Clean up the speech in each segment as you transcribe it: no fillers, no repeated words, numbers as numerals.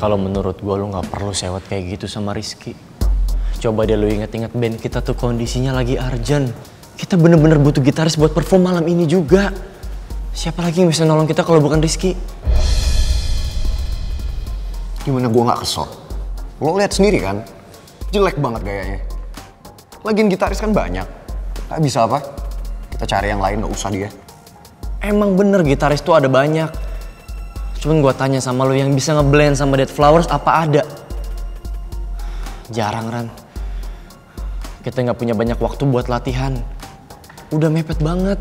Kalau menurut gue lu nggak perlu sewot kayak gitu sama Rizky. Coba deh lu inget-inget band kita tuh kondisinya lagi urgent. Kita bener-bener butuh gitaris buat perform malam ini juga. Siapa lagi yang bisa nolong kita kalau bukan Rizky? Gimana gue nggak kesel? Lo lihat sendiri kan, jelek banget gayanya. Lagian gitaris kan banyak. Gak bisa apa? Kita cari yang lain, gak usah dia. Emang bener gitaris tuh ada banyak. Cuman gue tanya sama lo, yang bisa ngeblend sama Dead Flowers apa ada? Jarang, Ran. Kita nggak punya banyak waktu buat latihan. Udah mepet banget.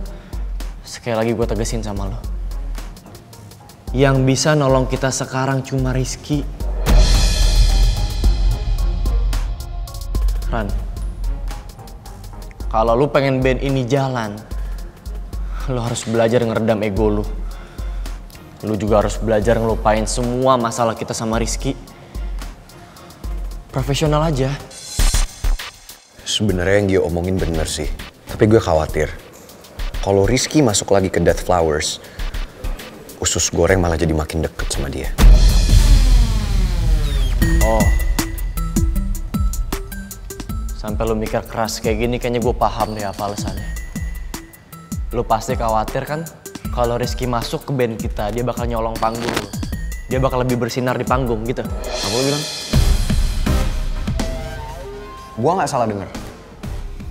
Sekali lagi gue tegesin sama lo. Yang bisa nolong kita sekarang cuma Rizky. Ran, kalau lu pengen band ini jalan, lu harus belajar ngeredam ego lu. Lu juga harus belajar ngelupain semua masalah kita sama Rizky. Profesional aja. Sebenarnya yang dia omongin bener sih. Tapi gue khawatir. Kalau Rizky masuk lagi ke Death Flowers, usus goreng malah jadi makin deket sama dia. Oh. Sampai lu mikir keras kayak gini, kayaknya gue paham deh apa alasannya. Lu pasti khawatir kan? Kalau Rizky masuk ke band kita, dia bakal nyolong panggung lu. Dia bakal lebih bersinar di panggung gitu. Apa lu bilang? Gua nggak salah denger.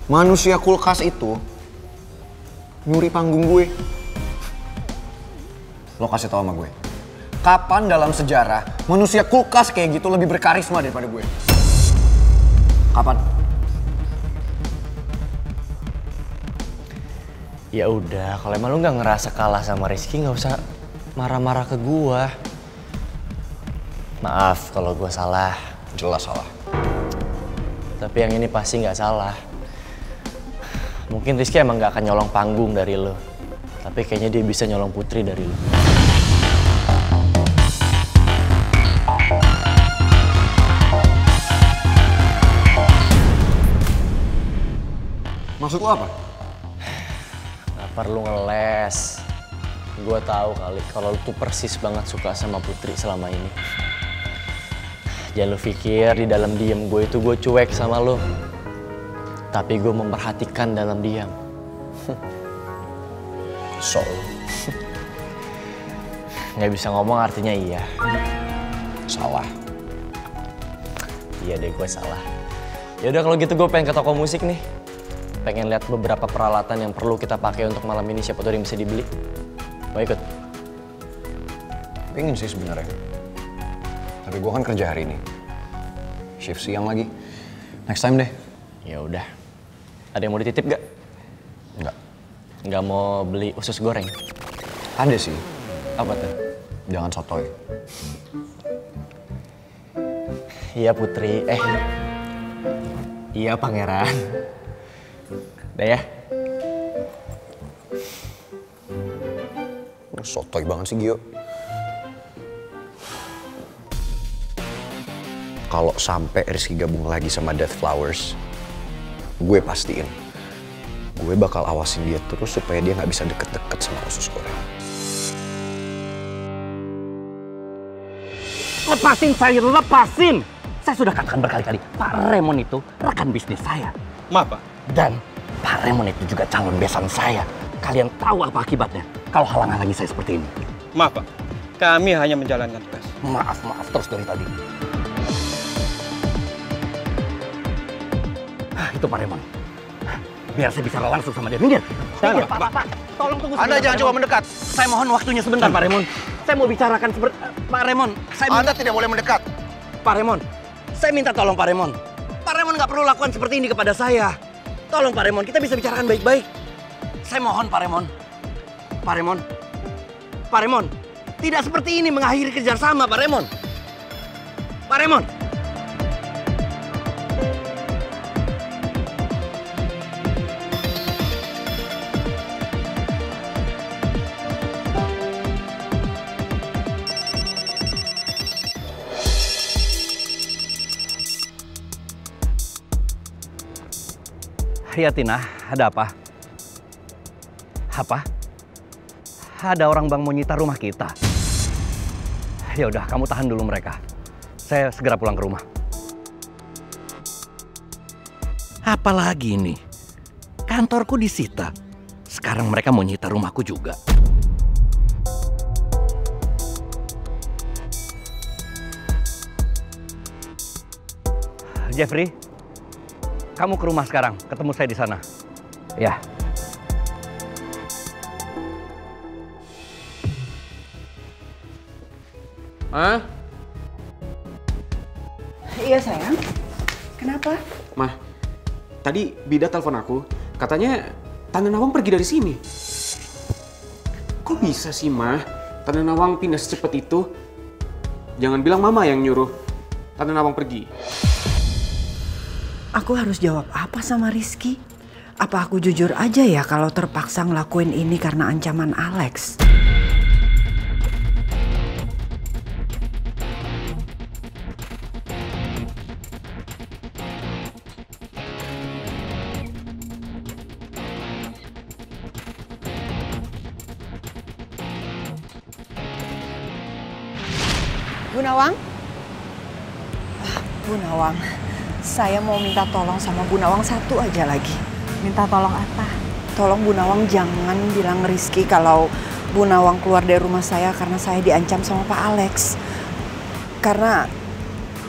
Manusia kulkas itu nyuri panggung gue. Lo kasih tau sama gue. Kapan dalam sejarah manusia kulkas kayak gitu lebih berkarisma daripada gue? Kapan? Ya udah, kalau emang lu nggak ngerasa kalah sama Rizky, nggak usah marah-marah ke gua. Maaf kalau gua salah. Jelas salah. Tapi yang ini pasti nggak salah. Mungkin Rizky emang nggak akan nyolong panggung dari lo. Tapi kayaknya dia bisa nyolong Putri dari lo. Maksud lo apa? Perlu ngeles. Gue tahu kali kalau lu tuh persis banget suka sama Putri selama ini. Jangan lu pikir di dalam diam gue itu gue cuek sama lu. Tapi gue memperhatikan dalam diam. So. Nggak bisa ngomong artinya iya. Salah. Iya deh, gue salah. Yaudah kalau gitu gue pengen ke toko musik nih. Pengen lihat beberapa peralatan yang perlu kita pakai untuk malam ini, siapa tahu yang bisa dibeli. Mau ikut? Pengen sih sebenarnya. Tapi gue kan kerja hari ini. Shift siang lagi. Next time deh. Ya udah. Ada yang mau dititip gak? Enggak. Nggak mau beli usus goreng? Ada sih. Apa tuh? Jangan sotoy. Iya Putri. Iya Pangeran. Udah ya? Sotoy banget sih Gio. Kalau sampai Rizky gabung lagi sama Death Flowers, gue pastiin gue bakal awasin dia terus supaya dia nggak bisa deket-deket sama usus goreng. Lepasin saya, lepasin! Saya sudah katakan berkali-kali, Pak Raymond itu rekan bisnis saya. Maaf, Pak. Dan Pak Raymond itu juga calon besan saya. Kalian tahu apa akibatnya kalau halang-halangi saya seperti ini? Maaf, Pak. Kami hanya menjalankan tugas. Maaf terus dari tadi. Itu Pak Raymond. Biar saya bicara langsung sama dia. Minggir. Minggir, Pak. Tolong tunggu sebentar. Anda jangan coba mendekat. Saya mohon waktunya sebentar, Pak Raymond. Saya mau bicarakan seperti... Pak Raymond, Anda tidak boleh mendekat. Pak Raymond, saya minta tolong Pak Raymond. Pak Raymond nggak perlu lakukan seperti ini kepada saya. Tolong Pak Raymond, kita bisa bicarakan baik-baik. Saya mohon Pak Raymond. Pak Raymond. Pak Raymond, tidak seperti ini mengakhiri kerjasama Pak Raymond. Pak Raymond. Ya Tina, ada apa? Apa? Ada orang bang mau nyita rumah kita. Ya udah, kamu tahan dulu mereka. Saya segera pulang ke rumah. Apalagi ini? Kantorku disita. Sekarang mereka mau nyita rumahku juga. Jeffrey, kamu ke rumah sekarang. Ketemu saya di sana. Ya. Hah? Iya sayang. Kenapa? Mah, tadi Bida telepon aku. Katanya Tante Nawang pergi dari sini. Kok bisa sih, Mah? Tante Nawang pindah secepat itu? Jangan bilang Mama yang nyuruh Tante Nawang pergi. Aku harus jawab apa sama Rizky? Apa aku jujur aja ya kalau terpaksa ngelakuin ini karena ancaman Alex? Bu Nawang? Bu Nawang, saya mau minta tolong sama Bu Nawang satu aja lagi. Minta tolong apa? Tolong Bu Nawang jangan bilang Rizky kalau Bu Nawang keluar dari rumah saya karena saya diancam sama Pak Alex. Karena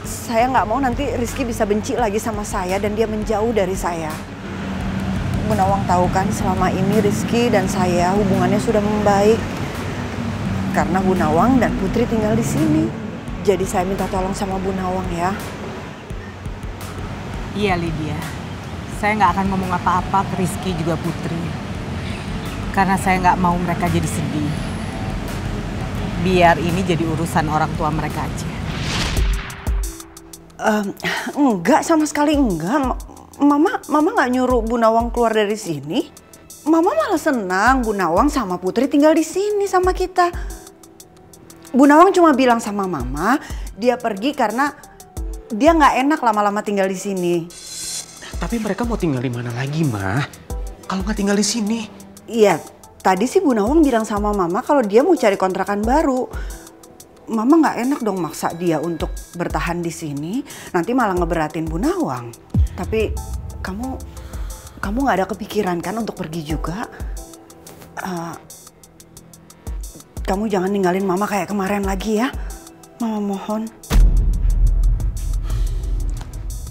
saya nggak mau nanti Rizky bisa benci lagi sama saya dan dia menjauh dari saya. Bu Nawang tahu kan selama ini Rizky dan saya hubungannya sudah membaik. Karena Bu Nawang dan Putri tinggal di sini. Jadi saya minta tolong sama Bu Nawang ya. Iya Lydia, saya nggak akan ngomong apa-apa ke Rizky juga Putri. Karena saya nggak mau mereka jadi sedih. Biar ini jadi urusan orang tua mereka aja. Enggak, sama sekali enggak. Mama nggak nyuruh Bu Nawang keluar dari sini. Mama malah senang Bu Nawang sama Putri tinggal di sini sama kita. Bu Nawang cuma bilang sama Mama, dia pergi karena dia nggak enak lama-lama tinggal di sini. Tapi mereka mau tinggal di mana lagi, Mah? Kalau nggak tinggal di sini? Iya, tadi sih Bu Nawang bilang sama Mama kalau dia mau cari kontrakan baru. Mama nggak enak dong maksa dia untuk bertahan di sini, nanti malah ngeberatin Bu Nawang. Tapi kamu nggak ada kepikiran kan untuk pergi juga? Kamu jangan ninggalin Mama kayak kemarin lagi ya. Mama mohon.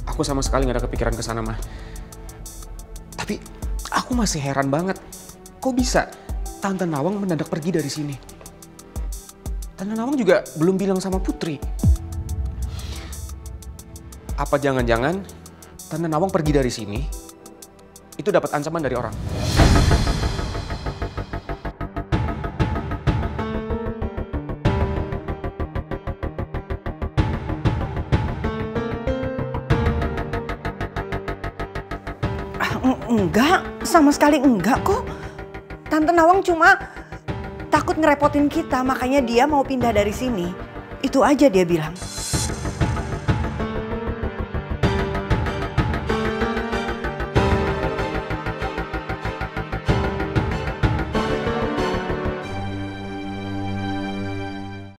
Aku sama sekali nggak ada kepikiran ke sana, Mah. Tapi aku masih heran banget. Kok bisa Tante Nawang mendadak pergi dari sini? Tante Nawang juga belum bilang sama Putri. Apa jangan-jangan Tante Nawang pergi dari sini itu dapat ancaman dari orang? Enggak, sama sekali enggak kok. Tante Nawang cuma takut ngerepotin kita, makanya dia mau pindah dari sini. Itu aja dia bilang.